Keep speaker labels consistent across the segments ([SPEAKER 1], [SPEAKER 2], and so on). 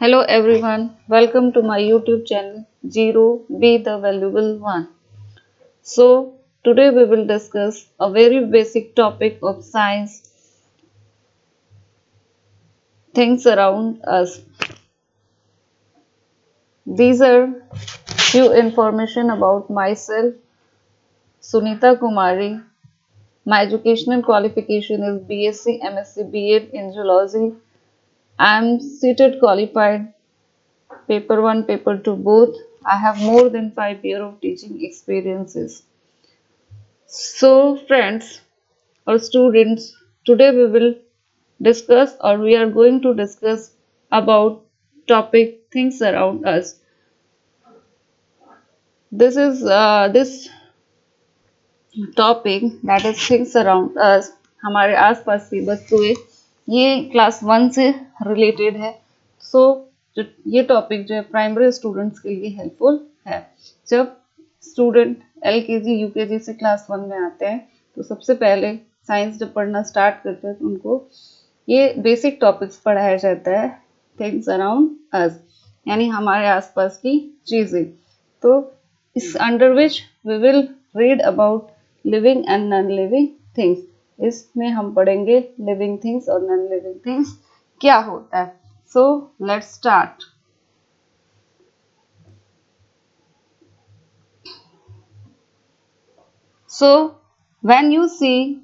[SPEAKER 1] Hello everyone, welcome to my YouTube channel Zero Be the Valuable One. So, today we will discuss a very basic topic of science, things around us. These are few information about myself, Sunita Kumari. My educational qualification is BSc, MSc, BEd in Zoology. I am seated qualified paper 1, paper 2 both. I have more than 5 years of teaching experiences. So, friends or students, today we will discuss or we are going to discuss about topic things around us. This topic that is things around us. हमारे आसपास की वस्तुएं ये class 1 से related है. सो ये topic जो है प्राइमरी स्टूडेंट्स के लिए हेल्पफुल है. जब स्टूडेंट एलकेजी यूकेजी से क्लास 1 में आते हैं तो सबसे पहले साइंस जब पढ़ना स्टार्ट करते हैं तो उनको ये बेसिक टॉपिक्स पढ़ाया जाता है थिंग्स अराउंड अस यानी हमारे आसपास की चीजें. तो इस under which we will read about living and non living things. इसमें हम पढ़ेंगे लिविंग थिंग्स और नॉन लिविंग थिंग्स क्या होता है. So let's start. So when you see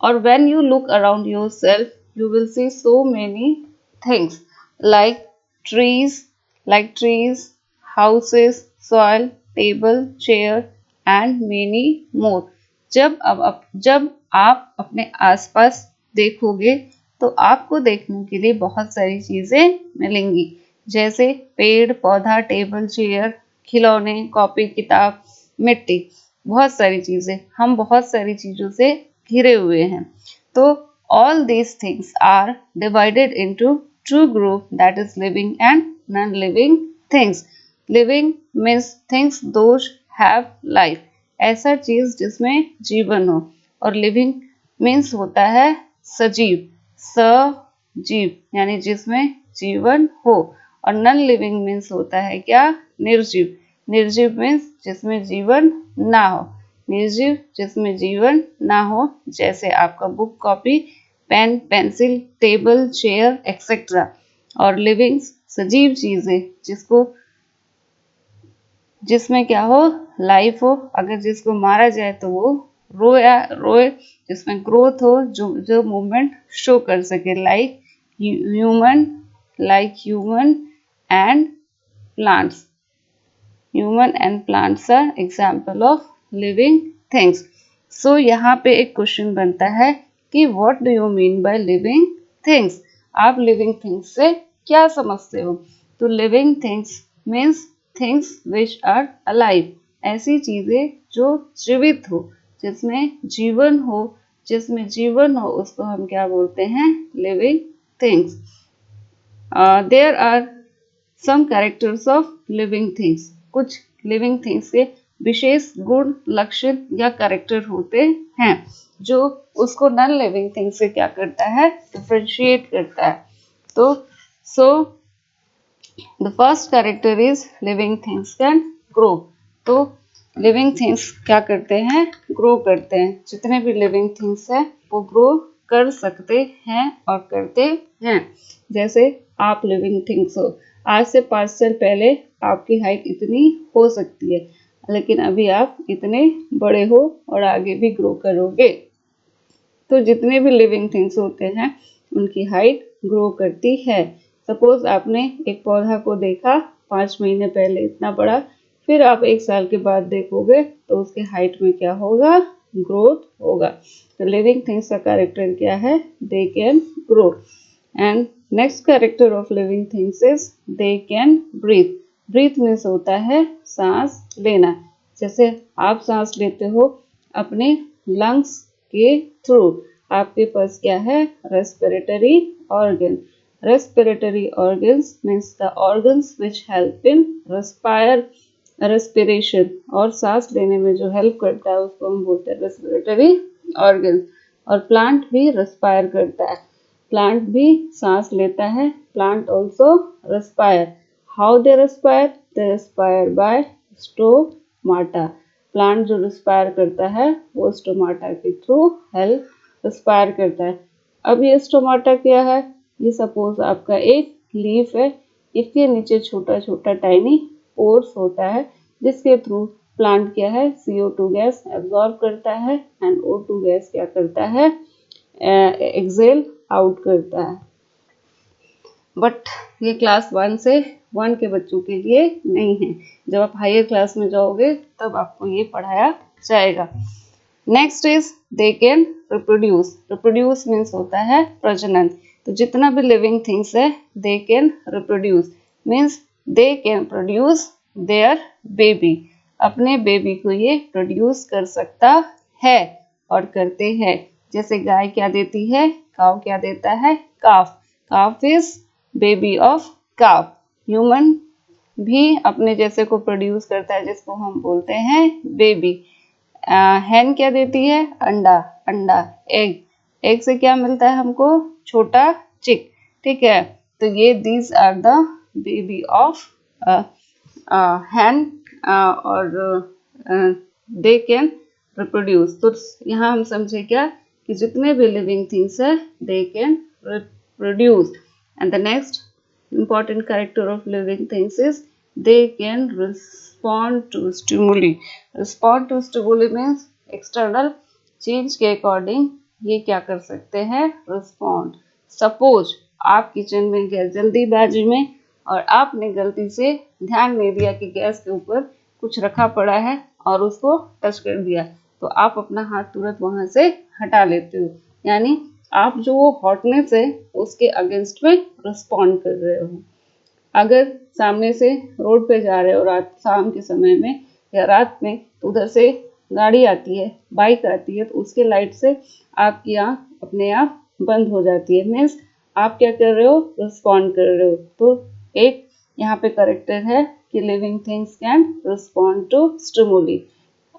[SPEAKER 1] or when you look around yourself, you will see so many things like trees, houses, soil, table, chair and many more. जब आप अपने आसपास देखोगे तो आपको देखने के लिए बहुत सारी चीजें मिलेंगी, जैसे पेड़ पौधा, टेबल चेयर, खिलौने, कॉपी किताब, मिट्टी, बहुत सारी चीजें. हम बहुत सारी चीजों से घिरे हुए हैं. तो all these things are divided into two groups, that is living and non-living things. Living means things those have life, ऐसा चीज जिसमें जीवन हो, और लिविंग मीन्स होता है सजीव, सजीव यानी जिसमें जीवन हो. और नॉन लिविंग मीन्स होता है क्या? निर्जीव. निर्जीव मीन्स जिसमें जीवन ना हो, निर्जीव जिसमें जीवन ना हो, जैसे आपका book, copy, pen, pencil, table, chair etcetera. और लिविंग सजीव चीजें जिसमें क्या हो? लाइफ हो. अगर जिसको मारा जाए तो वो रोए, जिसमें ग्रोथ हो, जो मूवमेंट शो कर सके, like human and plants. Human and plants are example of living things. So यहाँ पे एक क्वेश्चन बनता है कि what do you mean by living things. आप लिविंग थिंग्स से क्या समझते हो? तो living things means things which are alive, ऐसी चीजें जो जीवित हो, जिसमें जीवन हो, उसको हम क्या बोलते हैं? Living things. There are some characters of living things. कुछ लिविंग थिंग्स के विशेष गुण, लक्षण या कैरेक्टर होते हैं जो उसको नॉन लिविंग थिंग से क्या करता है? डिफरेंशिएट करता है. तो the first character is living things can grow. तो लिविंग थिंग्स क्या करते हैं? ग्रो करते हैं. जितने भी लिविंग थिंग्स है वो ग्रो कर सकते हैं और करते हैं. जैसे आप लिविंग थिंग्स हो. आज से 5 साल पहले आपकी हाइट इतनी हो सकती है, लेकिन अभी आप इतने बड़े हो और आगे भी ग्रो करोगे. तो जितने भी लिविंग थिंग्स होते हैं उनकी हाइट ग्रो करती है. सपोज आपने एक पौधा को देखा 5 महीने पहले इतना बड़ा, फिर आप 1 साल के बाद देखोगे तो उसके हाइट में क्या होगा? ग्रोथ होगा. तो लिविंग थिंग्स का कैरेक्टर क्या है? They can grow. And next character of living things is they can breathe. Breathe means होता है सांस लेना. जैसे आप सांस लेते हो अपने लंग्स के थ्रू. आपके पास क्या है? Respiratory organ. Respiratory organs means the organs which help in respiration. और सांस लेने में जो हेल्प करता है उसको हम बोलते हैं रेस्पिरेटरी ऑर्गन्स. और प्लांट भी रेस्पायर करता है. प्लांट भी सांस लेता है। Plant also respire. How they respire? They respire by stomata. Plant जो रेस्पायर करता है वो स्टोमाटा के थ्रू हेल्प रेस्पायर करता है। अब ये स्टोमाटा क्या है? ये सपोज आपका एक लीफ है, इसके नीचे छोटा छोटा टाइनी पोर्स होता है जिसके थ्रू प्लांट क्या है, CO2 गैस एब्जॉर्ब करता है एंड O2 गैस क्या करता है, एक्सेल आउट करता है। बट ये क्लास 1 से 1 के बच्चों के लिए नहीं है। जब आप हायर क्लास में जाओगे तब आपको ये पढ़ाया जाएगा। Next is they can reproduce. Reproduce means होता है प्रजनन। तो जितना भी लिविंग थिंग्स है they can reproduce means they can produce their baby. अपने बेबी को ये प्रोड्यूस कर सकता है और करते हैं। जैसे गाय क्या देती है, काव क्या देता है, calf. Calf is baby of calf. Human भी अपने जैसे को प्रोड्यूस करता है जिसको हम बोलते हैं बेबी। हैन क्या देती है, अंडा। अंडा एग। एग से क्या मिलता है हमको, छोटा चिक। ठीक है, तो ये these are the baby of hen और दे कैन रिप्रोड्यूस। तो यहाँ हम समझे क्या कि जितने भी लिविंग थिंग्स है they can reproduce. And the next important character of living things is they can respond to stimuli. Respond to stimuli means external change के according ये क्या कर सकते हैं, respond. Suppose आप किचन में गए जल्दीबाजी में और आपने गलती से ध्यान नहीं दिया कि गैस के ऊपर कुछ रखा पड़ा है और उसको टच कर दिया, तो आप अपना हाथ तुरंत वहां से हटा लेते हो। यानी आप जो वो हॉटनेस है उसके अगेंस्ट में रिस्पॉन्ड कर रहे हो। अगर सामने से रोड पे जा रहे हो रात शाम के समय में या रात में, तो उधर से गाड़ी आती है, बाइक आती है, तो उसके लाइट से आपकी आँख अपने आप बंद हो जाती है। मीन्स आप क्या कर रहे हो, रिस्पॉन्ड कर रहे हो। तो एक यहाँ पे करेक्टर है कि living things can respond to stimuli.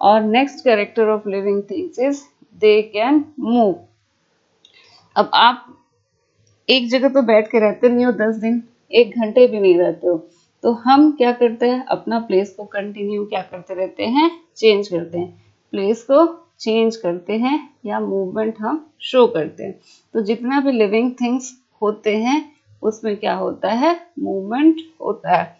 [SPEAKER 1] और next character of living things is they can move. अब आप एक जगह पे बैठ के रहते नहीं हो 10 दिन, 1 घंटे भी नहीं रहते हो, तो हम क्या करते हैं, अपना प्लेस को कंटिन्यू क्या करते रहते हैं, चेंज करते हैं। प्लेस को चेंज करते हैं या मूवमेंट हम शो करते हैं। तो जितना भी लिविंग थिंग्स होते हैं उसमें क्या होता है, मूवमेंट होता है।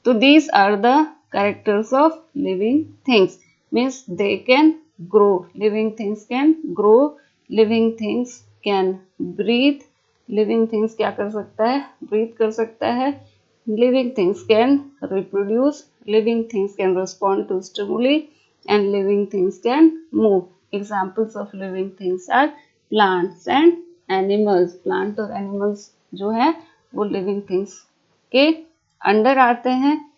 [SPEAKER 1] तो these are the characters of living things. Means they can grow. Living things can grow. Living things can breathe. Living things क्या कर सकता है, breathe कर सकता है। Living things can reproduce. Living things can respond to stimuli. And living things can move. Examples of living things are plants and animals. Plant और animals जो है वो living things के अंडर आते हैं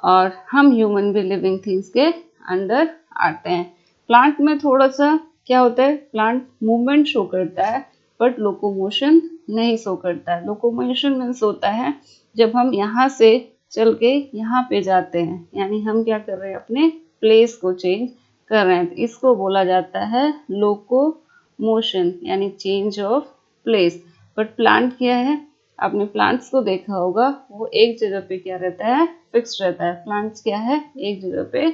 [SPEAKER 1] और हम ह्यूमन भी लिविंग थिंग्स के अंडर आते हैं। प्लांट में थोड़ा सा क्या होता है, प्लांट मूवमेंट शो करता है बट लोकोमोशन नहीं शो करता है। लोकोमोशन मीन्स होता है जब हम यहाँ से चल के यहाँ पे जाते हैं, यानी हम क्या कर रहे हैं, अपने प्लेस को चेंज कर रहे हैं, तो इसको बोला जाता है लोकोमोशन यानी change of place. But plant क्या है, आपने प्लांट्स को देखा होगा, वो एक जगह पे क्या रहता है, फिक्स्ड रहता है। प्लांट्स क्या है, एक जगह पे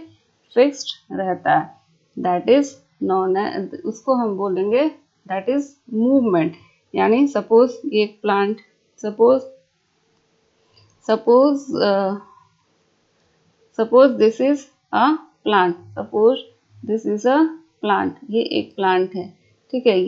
[SPEAKER 1] फिक्स्ड रहता है। दैट इज नॉन, उसको हम बोलेंगे दैट इज मूवमेंट। यानी सपोज एक plant, suppose this is a plant, suppose this is a plant, ये एक प्लांट है। ठीक है,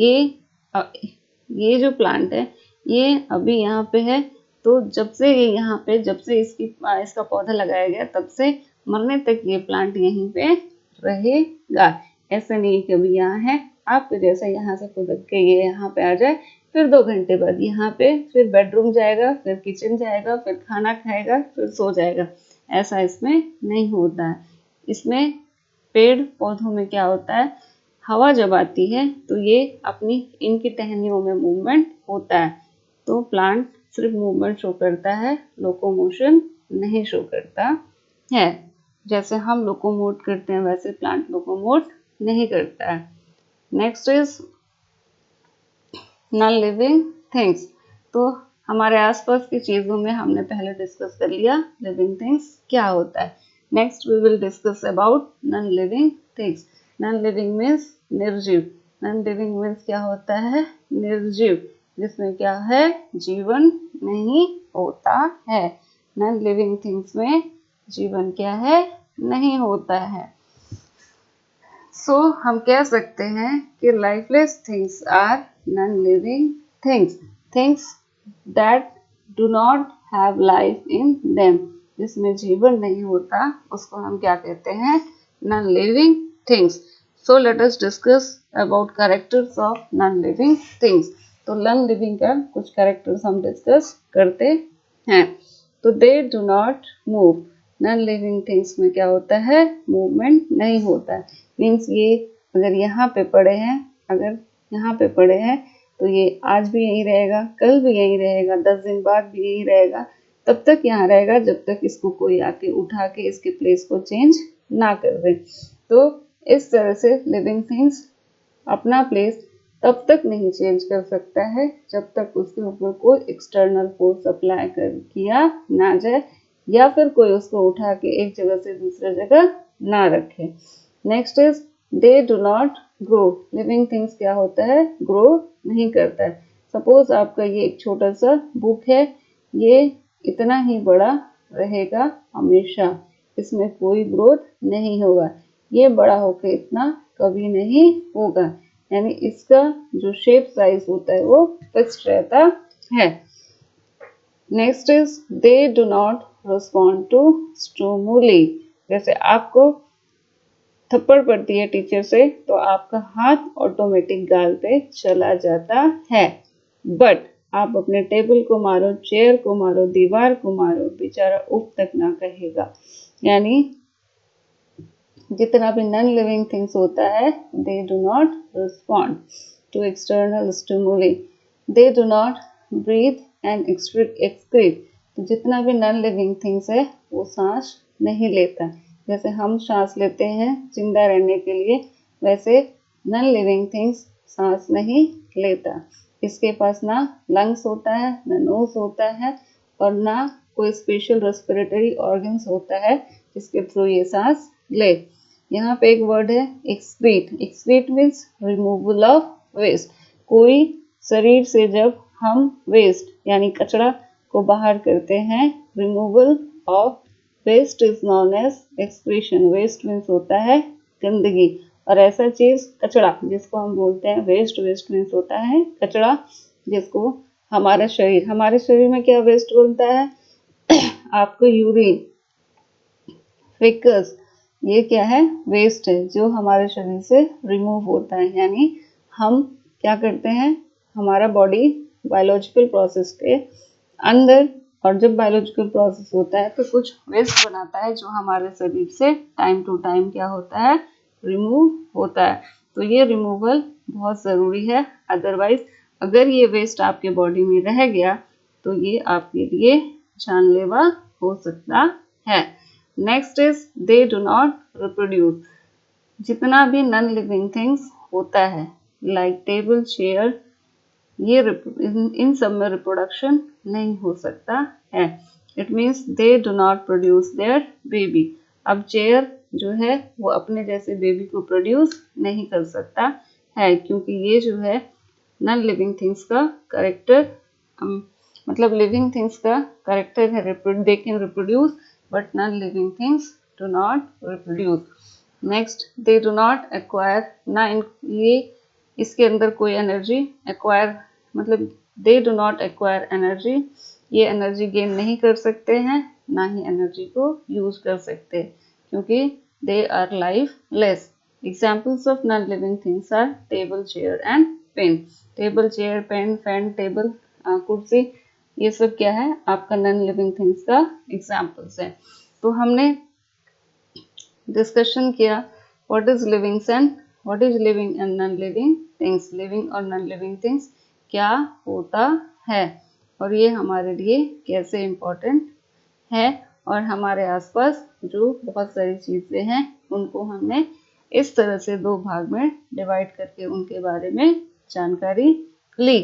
[SPEAKER 1] ये जो प्लांट है ये अभी यहाँ पे है, तो जब से ये यहाँ पे, जब से इसका पौधा लगाया गया तब से मरने तक ये प्लांट यहीं पे रहेगा। ऐसा नहीं कि अभी यहाँ है, आपके जैसा यहाँ से खुदक के ये यहाँ पे आ जाए, फिर 2 घंटे बाद यहाँ पे फिर बेडरूम जाएगा, फिर किचन जाएगा, फिर खाना खाएगा, फिर सो जाएगा। ऐसा इसमें नहीं होता है। इसमें पेड़ पौधों में क्या होता है, हवा जब आती है तो ये अपनी इनकी टहनियों में मूवमेंट होता है। तो प्लांट सिर्फ मूवमेंट शो करता है, लोकोमोशन नहीं शो करता है। जैसे हम लोकोमोट करते हैं वैसे प्लांट लोकोमोट नहीं करता है। Next non living things. तो हमारे आसपास की चीज़ों में हमने पहले डिस्कस कर लिया लिविंग थिंग्स क्या होता है। Next we will discuss about non living things. Non living means निर्जीव। नॉन लिविंग मीन्स क्या होता है? निर्जीव, जिसमें क्या है? जीवन नहीं होता है। नॉन लिविंग थिंग्स में जीवन क्या है? नहीं होता है। सो हम कह सकते हैं कि lifeless things are non living things. Things that do not have life in them, जिसमें जीवन नहीं होता उसको हम क्या कहते हैं? Non living things. So let us discuss about characters of non living things. तो नॉन लिविंग का कुछ कैरेक्टर्स हम डिस्कस करते हैं। तो they do not move. Non living things में क्या होता है? मूवमेंट नहीं होता है। मीन्स ये अगर यहाँ पे पड़े हैं, अगर यहाँ पे पड़े हैं तो ये आज भी यहीं रहेगा, कल भी यहीं रहेगा, 10 दिन बाद भी यहीं रहेगा, तब तक यहाँ रहेगा जब तक इसको कोई आके उठा के इसके प्लेस को चेंज ना कर दे। तो इस तरह से लिविंग थिंग्स अपना प्लेस तब तक नहीं चेंज कर सकता है जब तक उसके ऊपर कोई एक्सटर्नल फोर्स अप्लाई किया ना जाए, या फिर कोई उसको उठा के एक जगह से दूसरी जगह ना रखे। Next is they do not grow. Living things क्या होता है? ग्रो नहीं करता है। सपोज आपका ये एक छोटा सा बुक है, ये इतना ही बड़ा रहेगा हमेशा, इसमें कोई ग्रोथ नहीं होगा, ये बड़ा होकर इतना कभी नहीं होगा, यानी इसका जो शेप साइज होता है वो फिक्स्ड रहता है। Next is they do not respond to stimuli. जैसे आपको थप्पड़ पड़ती है टीचर से तो आपका हाथ ऑटोमेटिक गाल पे चला जाता है, बट आप अपने टेबल को मारो, चेयर को मारो, दीवार को मारो, बेचारा उफ तक ना कहेगा। यानी जितना भी नॉन लिविंग थिंग्स होता है, they do not respond to external stimuli. They do not breathe and excrete. तो जितना भी नॉन लिविंग थिंग्स है वो सांस नहीं लेता। जैसे हम सांस लेते हैं जिंदा रहने के लिए, वैसे नॉन लिविंग थिंग्स सांस नहीं लेता। इसके पास ना लंग्स होता है, ना नोज होता है, और ना कोई स्पेशल रेस्पिरेटरी ऑर्गन्स होता है जिसके थ्रू ये सांस ले। यहाँ पे एक वर्ड है excrete. Excrete means removal of waste. कोई शरीर से जब हम वेस्ट यानी कचरा को बाहर करते हैं, removal of waste is known as excretion. Waste means होता है गंदगी, और ऐसा चीज कचरा जिसको हम बोलते हैं वेस्ट। वेस्ट मीन्स होता है कचरा जिसको हमारे शरीर में क्या वेस्ट बोलता है? आपको यूरिन, फिकस, ये क्या है? वेस्ट है जो हमारे शरीर से रिमूव होता है। यानी हम क्या करते हैं, हमारा बॉडी बायोलॉजिकल प्रोसेस के अंदर, और जब बायोलॉजिकल प्रोसेस होता है तो कुछ वेस्ट बनाता है जो हमारे शरीर से टाइम टू टाइम क्या होता है? रिमूव होता है। तो ये रिमूवल बहुत ज़रूरी है, अदरवाइज अगर ये वेस्ट आपके बॉडी में रह गया तो ये आपके लिए जानलेवा हो सकता है। Next is they do not reproduce. जितना भी नॉन लिविंग थिंग्स होता है लाइक टेबल, चेयर, ये इन सब में रिप्रोडक्शन नहीं हो सकता है। It means they do not produce their baby. अब चेयर जो है वो अपने जैसे बेबी को प्रोड्यूस नहीं कर सकता है, क्योंकि ये जो है नॉन लिविंग थिंग्स का करेक्टर, मतलब लिविंग थिंग्स का करेक्टर है, they can reproduce but non living things do not reproduce. Next they do not acquire. ना ये इसके अंदर कोई एनर्जी एक्वायर, मतलब दे डू नॉट एक्वायर एनर्जी, ये एनर्जी गेन नहीं कर सकते हैं, ना ही एनर्जी को यूज कर सकते, क्योंकि they are lifeless. Examples of non living things are table, chair and pen. Table, chair, pen, fan, table, कुर्सी, ये सब क्या है? आपका नॉन लिविंग थिंग्स का एग्जाम्पल्स है। तो हमने डिस्कशन किया what is living and non living things. Living और नॉन लिविंग थिंग्स क्या होता है, और ये हमारे लिए कैसे इम्पोर्टेंट है, और हमारे आसपास जो बहुत सारी चीज़ें हैं उनको हमने इस तरह से 2 भाग में डिवाइड करके उनके बारे में जानकारी ली।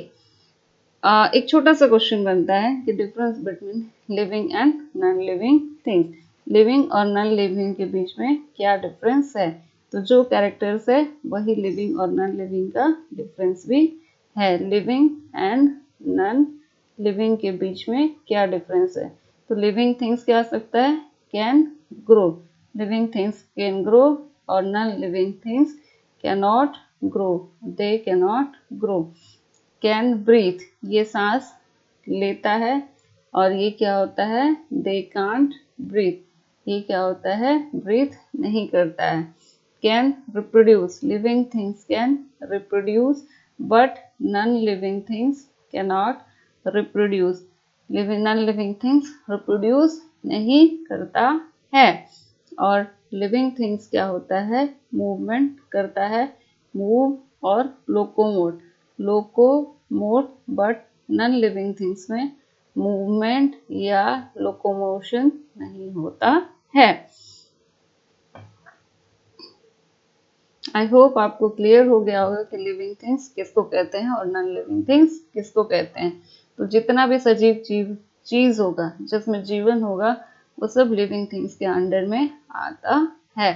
[SPEAKER 1] एक छोटा सा क्वेश्चन बनता है कि difference between living and non living things, living और नॉन लिविंग के बीच में क्या डिफरेंस है। तो जो कैरेक्टर्स है वही लिविंग और नॉन लिविंग का डिफरेंस भी है। लिविंग एंड नॉन लिविंग के बीच में क्या डिफरेंस है। तो लिविंग थिंग्स क्या आ सकता है, can grow, living things can grow, और non living things can not grow, they can not grow. Can breathe, ये सांस लेता है, और ये क्या होता है, दे कांट ब्रीथ, ये क्या होता है, ब्रीथ नहीं करता है। Can reproduce, living things can reproduce but non living things can not reproduce, living non living things reproduce नहीं करता है। और लिविंग थिंग्स क्या होता है, मूवमेंट करता है, मूव और locomote, locomote, but non living things में मूवमेंट या लोकोमोशन नहीं होता है। आई होप आपको क्लियर हो गया होगा कि लिविंग थिंग्स किसको कहते हैं और नॉन लिविंग थिंग्स किसको कहते हैं। तो जितना भी सजीव चीज होगा, जिसमें जीवन होगा, वो सब लिविंग थिंग्स के अंडर में आता है।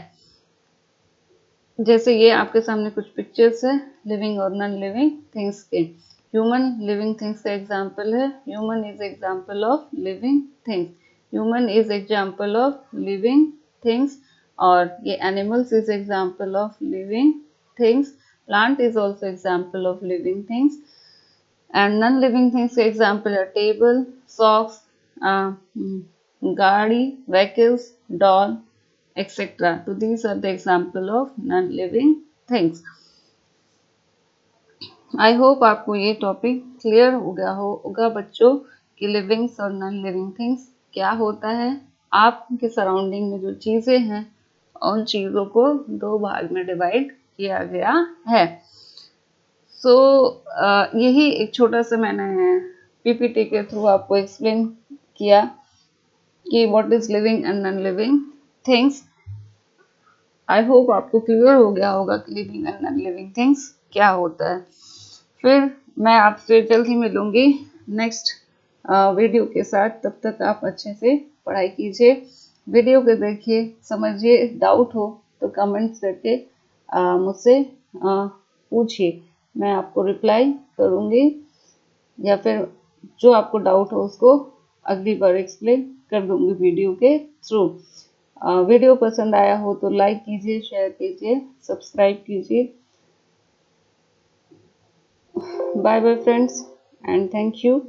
[SPEAKER 1] जैसे ये आपके सामने कुछ पिक्चर्स है लिविंग और नॉन लिविंग थिंग्स के। ह्यूमन लिविंग थिंग्स का एग्जाम्पल है, human is example of living things, human is example of living things. और ये animals is example of living things, plant is also example of living things. And non living things के example है table, socks, गाड़ी, vehicles, doll, etc. So these are the example of non-living things. I hope आपको ये topic clear हो गया होगा बच्चों कि लिविंग्स और नॉन लिविंग थिंग्स क्या होता है। आपके सराउंडिंग में जो चीज़ें हैं उन चीज़ों को दो भाग में डिवाइड किया गया है। सो यही एक छोटा सा मैंने पीपीटी के थ्रू आपको एक्सप्लेन किया कि what is living and non living things. I hope आपको क्लियर हो गया होगा कि living and non living things क्या होता है। फिर मैं आपसे जल्दी मिलूंगी नेक्स्ट वीडियो के साथ। तब तक आप अच्छे से पढ़ाई कीजिए, वीडियो को देखिए, समझिए, डाउट हो तो कमेंट्स करके मुझसे पूछिए, मैं आपको रिप्लाई करूंगी, या फिर जो आपको डाउट हो उसको अगली बार एक्सप्लेन कर दूंगी वीडियो के थ्रू। वीडियो पसंद आया हो तो लाइक कीजिए, शेयर कीजिए, सब्सक्राइब कीजिए। Bye bye friends and thank you.